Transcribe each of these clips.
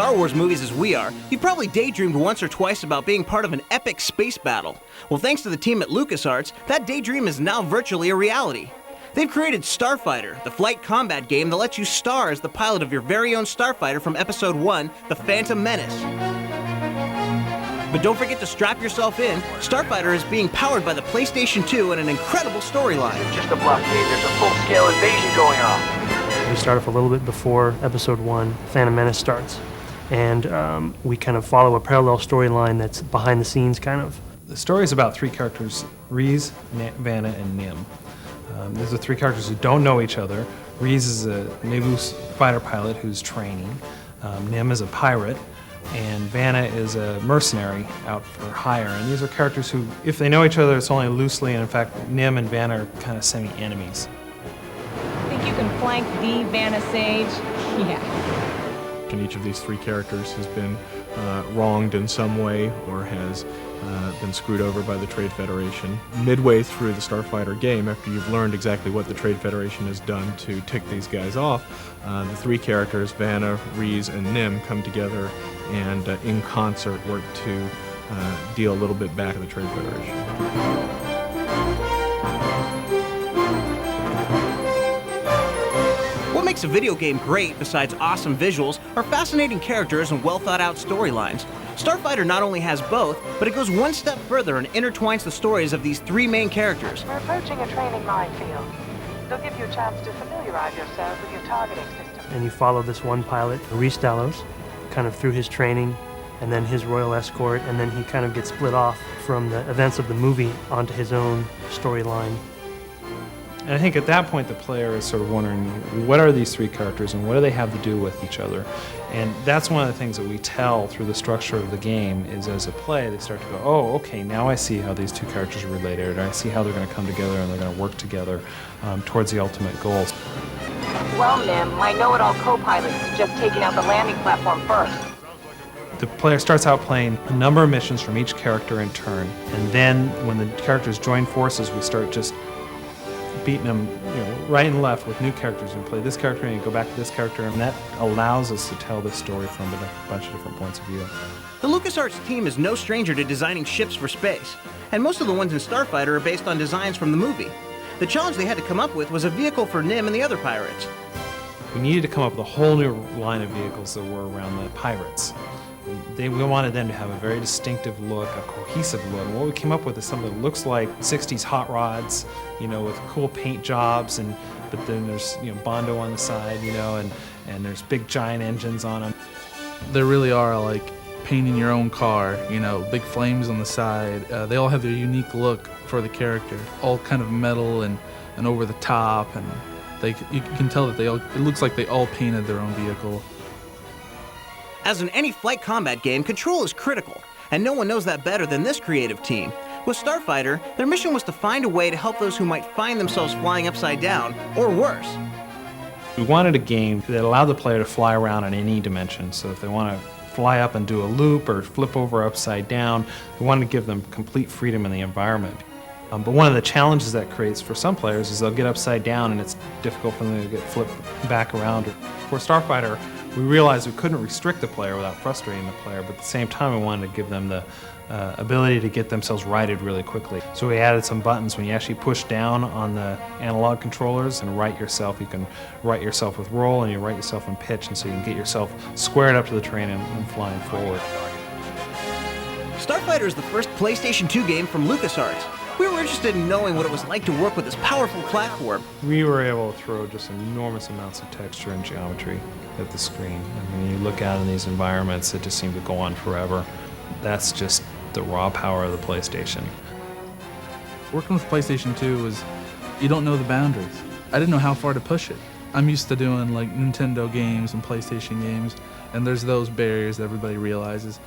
Star Wars movies as we are, you've probably daydreamed once or twice about being part of an epic space battle. Well, thanks to the team at LucasArts, that daydream is now virtually a reality. They've created Starfighter, the flight combat game that lets you star as the pilot of your very own Starfighter from Episode 1, The Phantom Menace. But don't forget to strap yourself in. Starfighter is being powered by the PlayStation 2 and an incredible storyline. Just a blockade, there's a full-scale invasion going on. We start off a little bit before Episode 1, Phantom Menace starts. And we kind of follow a parallel storyline that's behind the scenes, kind of. The story is about three characters, Reese, Vanna, and Nim. These are three characters who don't know each other. Reese is a naval fighter pilot who's training. Nim is a pirate. And Vanna is a mercenary out for hire. And these are characters who, if they know each other, it's only loosely, and in fact, Nim and Vanna are kind of semi-enemies. Think you can flank the Vanna Sage? Yeah. And each of these three characters has been wronged in some way or has been screwed over by the Trade Federation. Midway through the Starfighter game, after you've learned exactly what the Trade Federation has done to tick these guys off, the three characters, Vanna, Reese, and Nim, come together and in concert work to deal a little bit back to the Trade Federation. What makes a video game great, besides awesome visuals, are fascinating characters and well-thought-out storylines. Starfighter not only has both, but it goes one step further and intertwines the stories of these three main characters. We're approaching a training minefield. They'll give you a chance to familiarize yourself with your targeting system. And you follow this one pilot, Reese Dallos, kind of through his training, and then his royal escort, and then he kind of gets split off from the events of the movie onto his own storyline. And I think at that point the player is sort of wondering, what are these three characters and what do they have to do with each other? And that's one of the things that we tell through the structure of the game is as a play, they start to go, oh, okay, now I see how these two characters are related, or I see how they're going to come together and they're going to work together towards the ultimate goals. Well, Nim, my know-it-all co-pilot is just taking out the landing platform first. The player starts out playing a number of missions from each character in turn, and then when the characters join forces, we start just beating them, right and left with new characters. We play this character and you go back to this character, and that allows us to tell this story from a bunch of different points of view. The LucasArts team is no stranger to designing ships for space, and most of the ones in Starfighter are based on designs from the movie. The challenge they had to come up with was a vehicle for Nim and the other pirates. We needed to come up with a whole new line of vehicles that were around the pirates. We wanted them to have a very distinctive look, a cohesive look. And what we came up with is something that looks like 60s hot rods, with cool paint jobs, but then there's Bondo on the side, and there's big giant engines on them. There really are like painting your own car, big flames on the side. They all have their unique look for the character, all kind of metal and over the top, and you can tell that it looks like they all painted their own vehicle. As in any flight combat game, control is critical, and no one knows that better than this creative team. With Starfighter, their mission was to find a way to help those who might find themselves flying upside down, or worse. We wanted a game that allowed the player to fly around in any dimension, so if they want to fly up and do a loop or flip over upside down, we wanted to give them complete freedom in the environment. But one of the challenges that creates for some players is they'll get upside down and it's difficult for them to get flipped back around. For Starfighter, we realized we couldn't restrict the player without frustrating the player, but at the same time we wanted to give them the ability to get themselves righted really quickly. So we added some buttons. When you actually push down on the analog controllers and right yourself, you can right yourself with roll and you right yourself in pitch, and so you can get yourself squared up to the terrain and flying forward. Starfighter is the first PlayStation 2 game from LucasArts. We were interested in knowing what it was like to work with this powerful platform. We were able to throw just enormous amounts of texture and geometry at the screen. And when you look out in these environments, it just seemed to go on forever. That's just the raw power of the PlayStation. Working with PlayStation 2 was, you don't know the boundaries. I didn't know how far to push it. I'm used to doing like Nintendo games and PlayStation games, and there's those barriers that everybody realizes.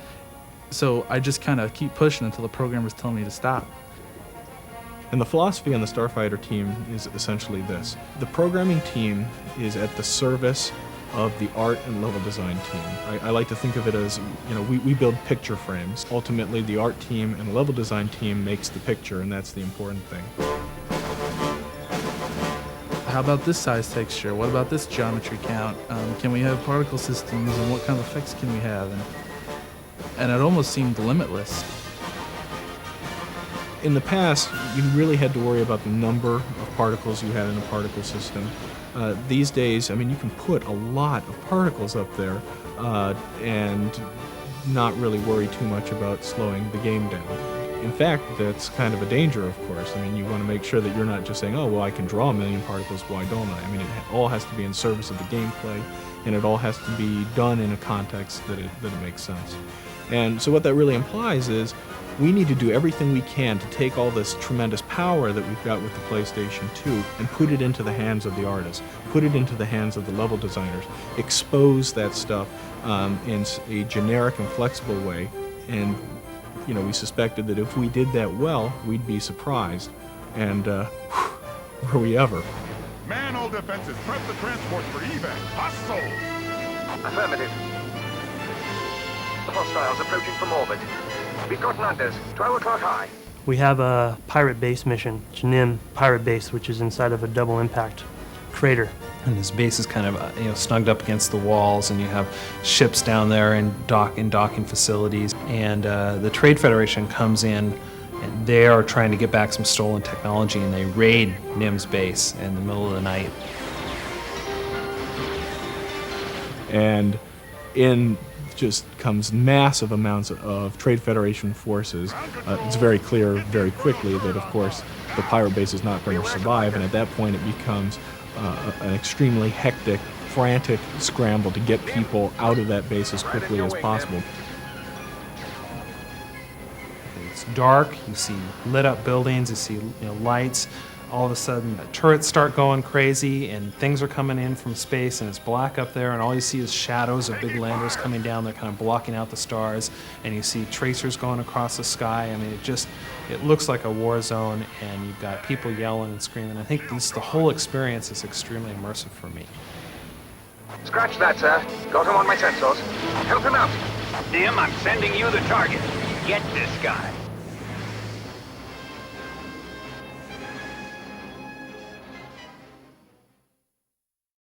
So I just kind of keep pushing until the programmers tell me to stop. And the philosophy on the Starfighter team is essentially this. The programming team is at the service of the art and level design team. I like to think of it as, we build picture frames. Ultimately, the art team and level design team makes the picture, and that's the important thing. how about this size texture? What about this geometry count? Can we have particle systems, and what kind of effects can we have? And it almost seemed limitless. In the past, you really had to worry about the number of particles you had in a particle system. These days, I mean, you can put a lot of particles up there and not really worry too much about slowing the game down. In fact, that's kind of a danger, of course. I mean, you want to make sure that you're not just saying, oh, well, I can draw a million particles, why don't I? I mean, it all has to be in service of the gameplay, and it all has to be done in a context that it makes sense. And so what that really implies is we need to do everything we can to take all this tremendous power that we've got with the PlayStation 2 and put it into the hands of the artists, put it into the hands of the level designers, expose that stuff in a generic and flexible way. And, you know, we suspected that if we did that well, we'd be surprised. And were we ever? Man all defenses, prep the transport for evac. Hustle! Affirmative. Hostiles approaching from orbit. We've got landers, 12 o'clock high. We have a pirate base mission, Janim Pirate Base, which is inside of a double impact crater. And his base is kind of snugged up against the walls, and you have ships down there and docking facilities. And the Trade Federation comes in, and they are trying to get back some stolen technology, and they raid Nim's base in the middle of the night. And in just comes massive amounts of Trade Federation forces. It's very clear very quickly that, of course, the pirate base is not going to survive, and at that point it becomes an extremely hectic, frantic scramble to get people out of that base as quickly as possible. It's dark, you see lit up buildings, you see lights. All of a sudden, turrets start going crazy, and things are coming in from space, and it's black up there, and all you see is shadows of big landers coming down. They're kind of blocking out the stars, and you see tracers going across the sky. I mean, it looks like a war zone, and you've got people yelling and screaming. I think the whole experience is extremely immersive for me. Scratch that, sir. Got him on my sensors. Help him out. Nim, I'm sending you the target. Get this guy.